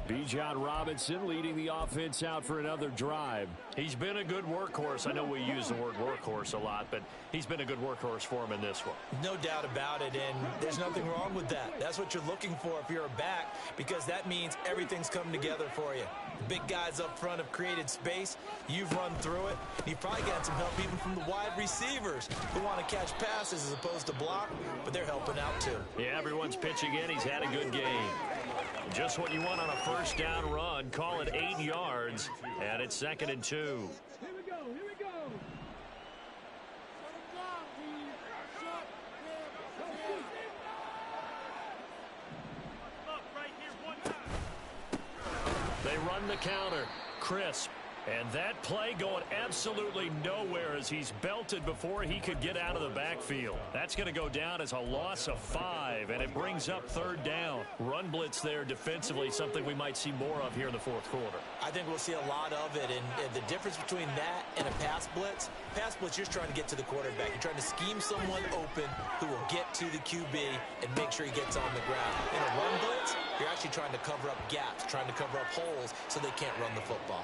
Bijan Robinson leading the offense out for another drive. He's been a good workhorse. I know we use the word workhorse a lot, but he's been a good workhorse for him in this one. No doubt about it, and there's nothing wrong with that. That's what you're looking for if you're a back, because that means everything's coming together for you. The big guys up front have created space. You've run through it. You've probably got some help even from the wide receivers who want to catch passes as opposed to block, but they're helping out too. Yeah, everyone's pitching in. He's had a good game. Just what you want on a first down run. Call it 8 yards, and it's 2nd and 2. Here we go, here we go. They run the counter. Crisp. And that play going absolutely nowhere as he's belted before he could get out of the backfield. That's going to go down as a loss of 5, and it brings up 3rd down. Run blitz there defensively, something we might see more of here in the 4th quarter. I think we'll see a lot of it, and the difference between that and a pass blitz, you're trying to get to the quarterback. You're trying to scheme someone open who will get to the QB and make sure he gets on the ground. In a run blitz, you're actually trying to cover up gaps, trying to cover up holes so they can't run the football.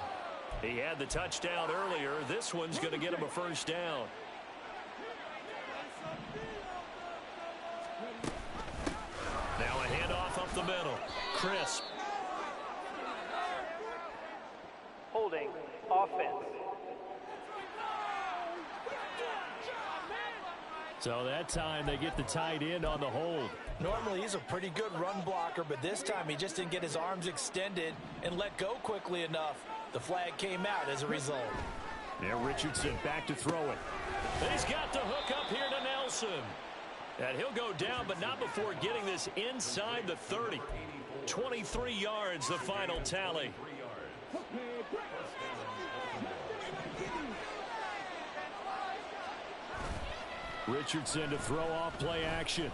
He had the touchdown earlier. This one's going to get him a first down. Now a handoff up the middle. Crisp. Holding offense. So that time they get the tight end on the hold. Normally he's a pretty good run blocker, but this time he just didn't get his arms extended and let go quickly enough. The flag came out as a result. Now Richardson back to throw it. He's got the hook up here to Nelson. And he'll go down, but not before getting this inside the 30. 23 yards, the final tally. Richardson to throw off play action.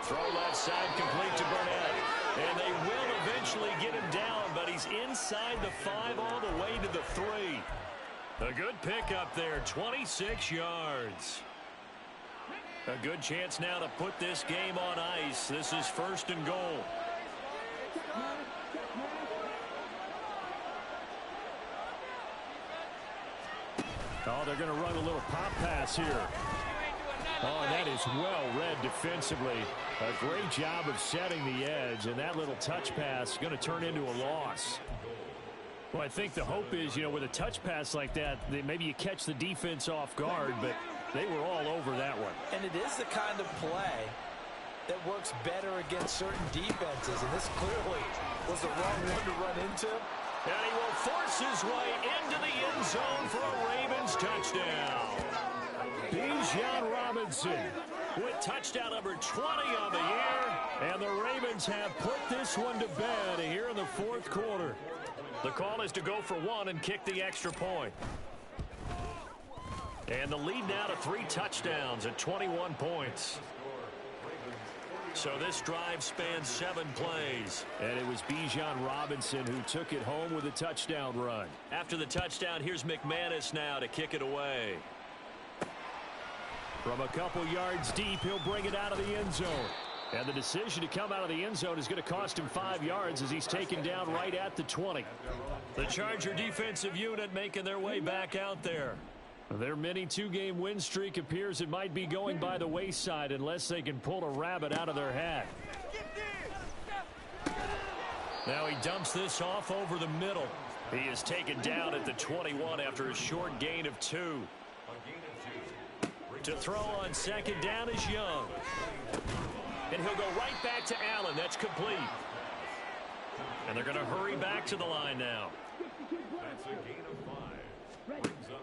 Throw left side complete to Burnett. And they will eventually get him down, but he's inside the 5 all the way to the 3. A good pickup there, 26 yards. A good chance now to put this game on ice. This is 1st and goal. Oh, they're going to run a little pop pass here. Oh, that is well read defensively. A great job of setting the edge, and that little touch pass is going to turn into a loss. Well, I think the hope is, with a touch pass like that, maybe you catch the defense off guard, but they were all over that one. And it is the kind of play that works better against certain defenses, and this clearly was the wrong one to run into. And he will force his way into the end zone for a Ravens touchdown. Bijan Robinson with touchdown number 20 on the year. And the Ravens have put this one to bed here in the 4th quarter. The call is to go for 1 and kick the extra point. And the lead now to 3 touchdowns at 21 points. So this drive spans 7 plays. And it was Bijan Robinson who took it home with a touchdown run. After the touchdown, here's McManus now to kick it away. From a couple yards deep, he'll bring it out of the end zone. And the decision to come out of the end zone is going to cost him 5 yards as he's taken down right at the 20. The Charger defensive unit making their way back out there. Their mini 2-game win streak appears it might be going by the wayside unless they can pull a rabbit out of their hat. Now he dumps this off over the middle. He is taken down at the 21 after a short gain of 2. To throw on 2nd down is Young. And he'll go right back to Allen. That's complete. And they're going to hurry back to the line now. That's a gain of 5.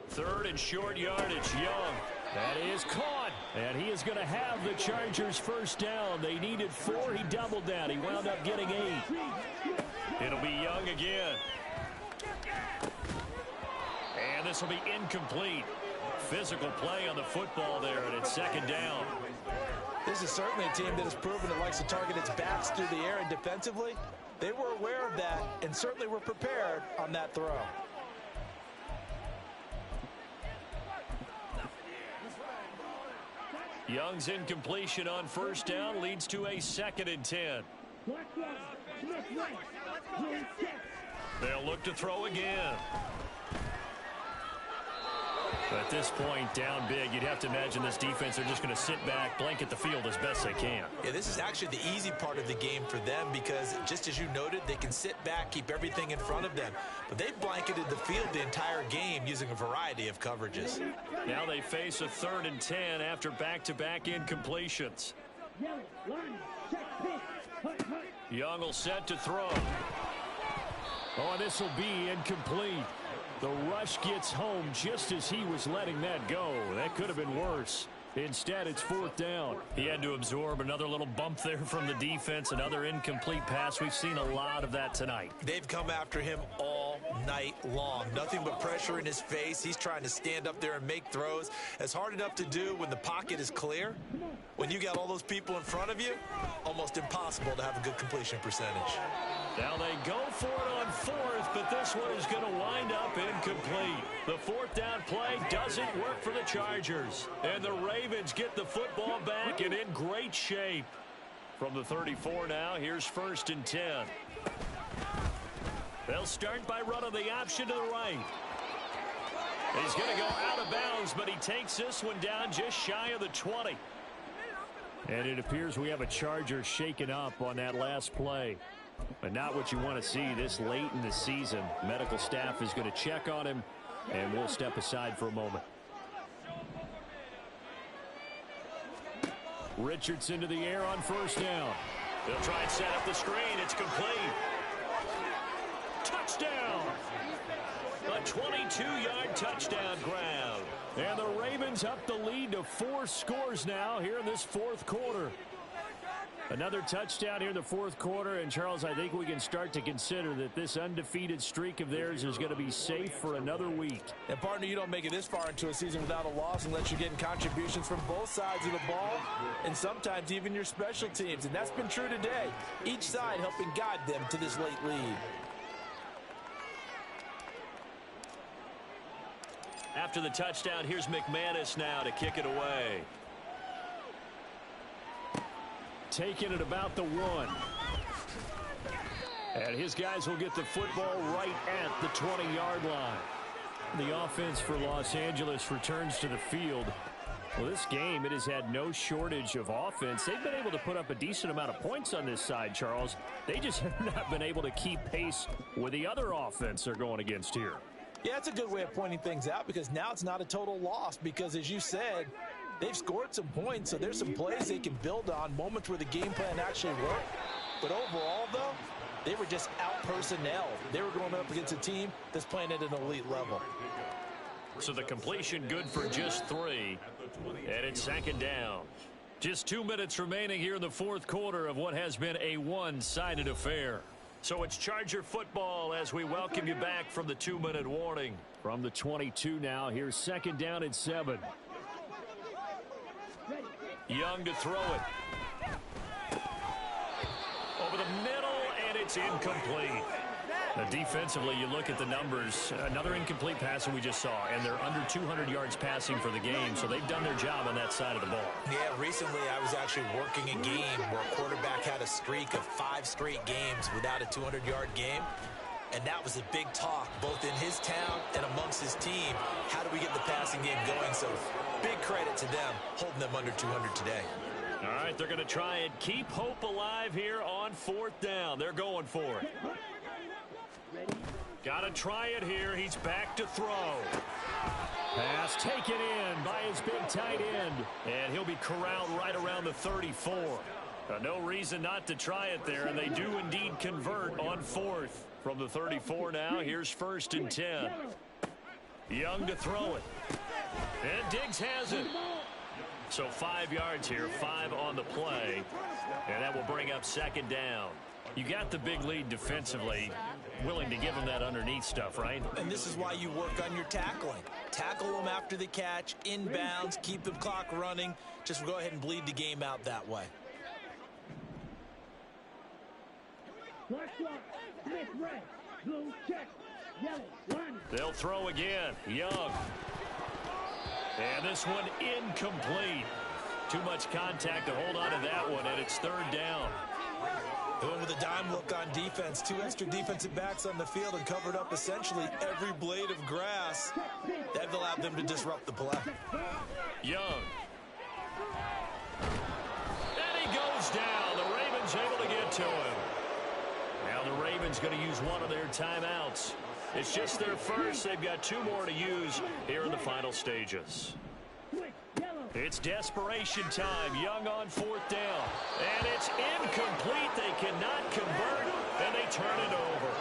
Third and short yardage, Young. That is caught, and he is going to have the Chargers first down. They needed 4. He doubled that. He wound up getting 8. It'll be Young again. And this will be incomplete. Physical play on the football there, and it's second down. This is certainly a team that has proven it likes to target its backs through the air, and defensively, they were aware of that and certainly were prepared on that throw. Young's incompletion on first down leads to a 2nd and 10. They'll look to throw again. At this point, down big, you'd have to imagine this defense are just going to sit back, blanket the field as best they can. Yeah, this is actually the easy part of the game for them because, just as you noted, they can sit back, keep everything in front of them. But they've blanketed the field the entire game using a variety of coverages. Now they face a 3rd and 10 after back-to-back incompletions. Young will set to throw. Oh, this will be incomplete. The rush gets home just as he was letting that go. That could have been worse. Instead, it's 4th down. He had to absorb another little bump there from the defense, another incomplete pass. We've seen a lot of that tonight. They've come after him all night long. Nothing but pressure in his face. He's trying to stand up there and make throws. It's hard enough to do when the pocket is clear. When you got all those people in front of you, almost impossible to have a good completion percentage. Now they go for it on 4th, but this one is going to wind up incomplete. The 4th down play doesn't work for the Chargers. And the Ravens get the football back and in great shape. From the 34 now, here's 1st and 10. They'll start by running the option to the right. He's going to go out of bounds, but he takes this one down just shy of the 20. And it appears we have a Charger shaken up on that last play. But not what you want to see this late in the season. Medical staff is going to check on him, and we'll step aside for a moment. Richardson to the air on first down. They'll try and set up the screen. It's complete. Touchdown! A 22-yard touchdown grab. And the Ravens up the lead to 4 scores now here in this 4th quarter. Another touchdown here in the 4th quarter, and Charles, I think we can start to consider that this undefeated streak of theirs is going to be safe for another week. And partner, you don't make it this far into a season without a loss unless you're getting contributions from both sides of the ball and sometimes even your special teams, and that's been true today. Each side helping guide them to this late lead. After the touchdown, here's McManus now to kick it away. Taking it about the 1. And his guys will get the football right at the 20-yard line. The offense for Los Angeles returns to the field. Well, this game, it has had no shortage of offense. They've been able to put up a decent amount of points on this side, Charles. They just have not been able to keep pace with the other offense they're going against here. Yeah, it's a good way of pointing things out because now it's not a total loss because, as you said, they've scored some points, so there's some plays they can build on, moments where the game plan actually worked. But overall, though, they were just out-personnelled. They were going up against a team that's playing at an elite level. So the completion good for just 3, and it's 2nd down. Just 2 minutes remaining here in the 4th quarter of what has been a one-sided affair. So it's Charger football as we welcome you back from the 2-minute warning. From the 22 now, here's 2nd down and 7. Young to throw it. Over the middle, and it's incomplete. Defensively, you look at the numbers. Another incomplete pass that we just saw, and they're under 200 yards passing for the game, so they've done their job on that side of the ball. Yeah, recently I was actually working a game where a quarterback had a streak of 5 straight games without a 200-yard game, and that was a big talk both in his town and amongst his team. How do we get the passing game going? So big credit to them holding them under 200 today. All right, they're going to try and keep hope alive here on 4th down. They're going for it. Got to try it here. He's back to throw. Pass taken in by his big tight end. And he'll be corralled right around the 34. No reason not to try it there, and they do indeed convert on 4th. From the 34 now, here's 1st and 10. Young to throw it. And Diggs has it. So 5 yards here, 5 on the play. And that will bring up second down. You got the big lead defensively, willing to give them that underneath stuff, right? And this is why you work on your tackling. Tackle them after the catch, inbounds, keep the clock running. Just go ahead and bleed the game out that way. They'll throw again. Young. And this one incomplete. Too much contact to hold on to that one, and it's third down. They went with a dime look on defense. 2 extra defensive backs on the field and covered up essentially every blade of grass. That allowed them to disrupt the play. Young. And he goes down. The Ravens able to get to him. Now the Ravens going to use one of their timeouts. It's just their first. They've got 2 more to use here in the final stages. It's desperation time. Young on 4th down. And it's incomplete. They cannot convert, and they turn it over.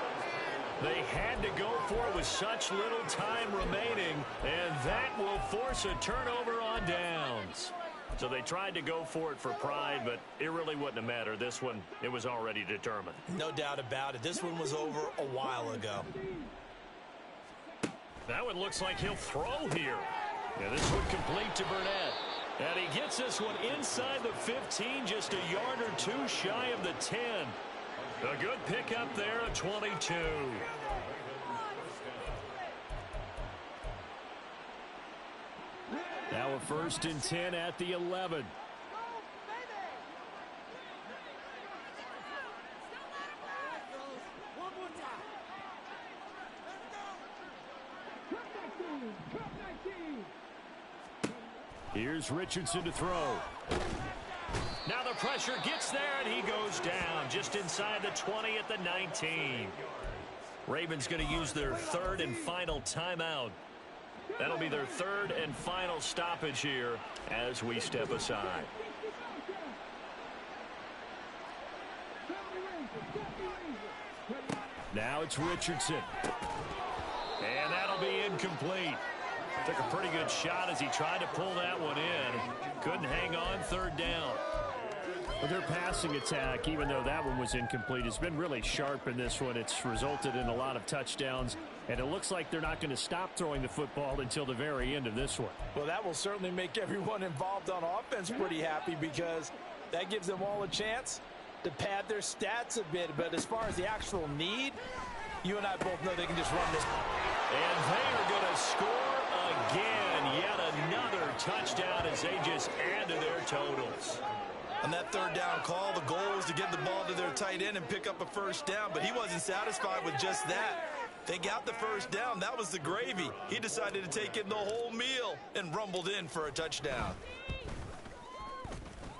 They had to go for it with such little time remaining, and that will force a turnover on downs. So they tried to go for it for pride, but it really wouldn't have mattered. This one, it was already determined. No doubt about it. This one was over a while ago. That one looks like he'll throw here. Yeah, this one complete to Burnett. And he gets this one inside the 15, just a yard or 2 shy of the 10. A good pickup there at 22. Now a 1st and 10 at the 11. Here's Richardson to throw. Now the pressure gets there, and he goes down just inside the 20 at the 19. Ravens going to use their 3rd and final timeout. That'll be their 3rd and final stoppage here as we step aside. Now it's Richardson. And that'll be incomplete. Took a pretty good shot as he tried to pull that one in. Couldn't hang on, 3rd down. Well, their passing attack, even though that one was incomplete, has been really sharp in this one. It's resulted in a lot of touchdowns, and it looks like they're not going to stop throwing the football until the very end of this one. Well, that will certainly make everyone involved on offense pretty happy, because that gives them all a chance to pad their stats a bit. But as far as the actual need, you and I both know they can just run this. And they are going to score again. Yet another touchdown as they just add to their totals. On that 3rd down call, the goal was to get the ball to their tight end and pick up a 1st down, but he wasn't satisfied with just that. They got the 1st down. That was the gravy. He decided to take in the whole meal and rumbled in for a touchdown.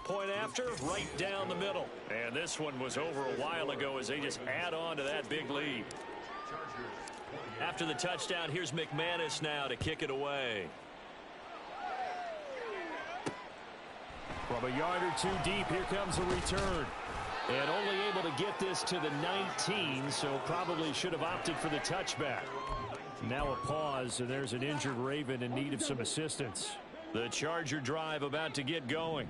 Point after, right down the middle. And this one was over a while ago as they just add on to that big lead. After the touchdown, here's McManus now to kick it away. From a yard or 2 deep, here comes a return. And only able to get this to the 19, so probably should have opted for the touchback. Now a pause, and there's an injured Raven in need of some assistance. The Charger drive about to get going.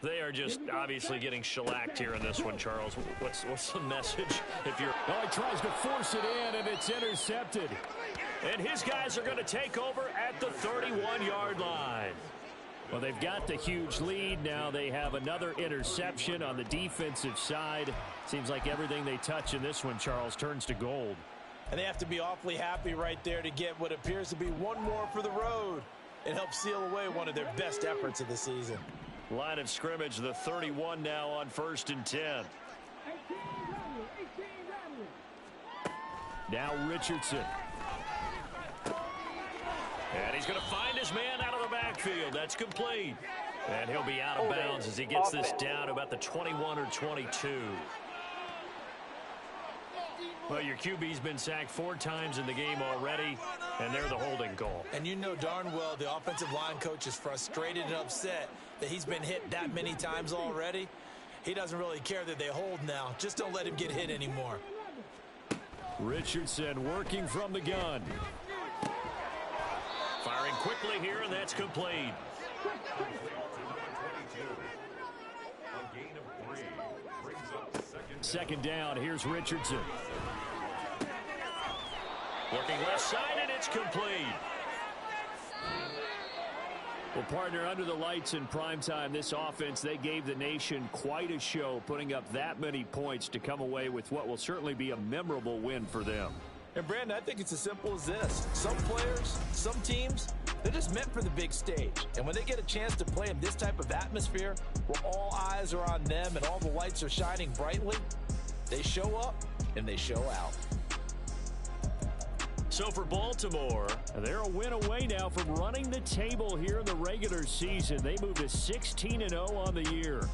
They are just obviously getting shellacked here in this one, Charles. What's the message? If you're... Oh, he tries to force it in, and it's intercepted. And his guys are going to take over at the 31-yard line. Well, they've got the huge lead. Now they have another interception on the defensive side. Seems like everything they touch in this one, Charles, turns to gold. And they have to be awfully happy right there to get what appears to be one more for the road. It helps seal away one of their best efforts of the season. Line of scrimmage, the 31 now on 1st and 10. Now Richardson. And he's going to find his man out of the backfield. That's complete. And he'll be out of bounds as he gets this down about the 21 or 22. Well, your QB's been sacked 4 times in the game already, and they're the holding call. And you know darn well the offensive line coach is frustrated and upset that he's been hit that many times already. He doesn't really care that they hold now. Just don't let him get hit anymore. Richardson working from the gun. quickly here, and that's complete. A gain of 3 brings up Second down. Here's Richardson. Looking left side, and it's complete. Well, partner, under the lights in primetime, this offense, they gave the nation quite a show, putting up that many points to come away with what will certainly be a memorable win for them. And, Brandon, I think it's as simple as this. Some players, some teams, they're just meant for the big stage. And when they get a chance to play in this type of atmosphere, where all eyes are on them and all the lights are shining brightly, they show up and they show out. So for Baltimore, they're a win away now from running the table here in the regular season. They move to 16-0 on the year.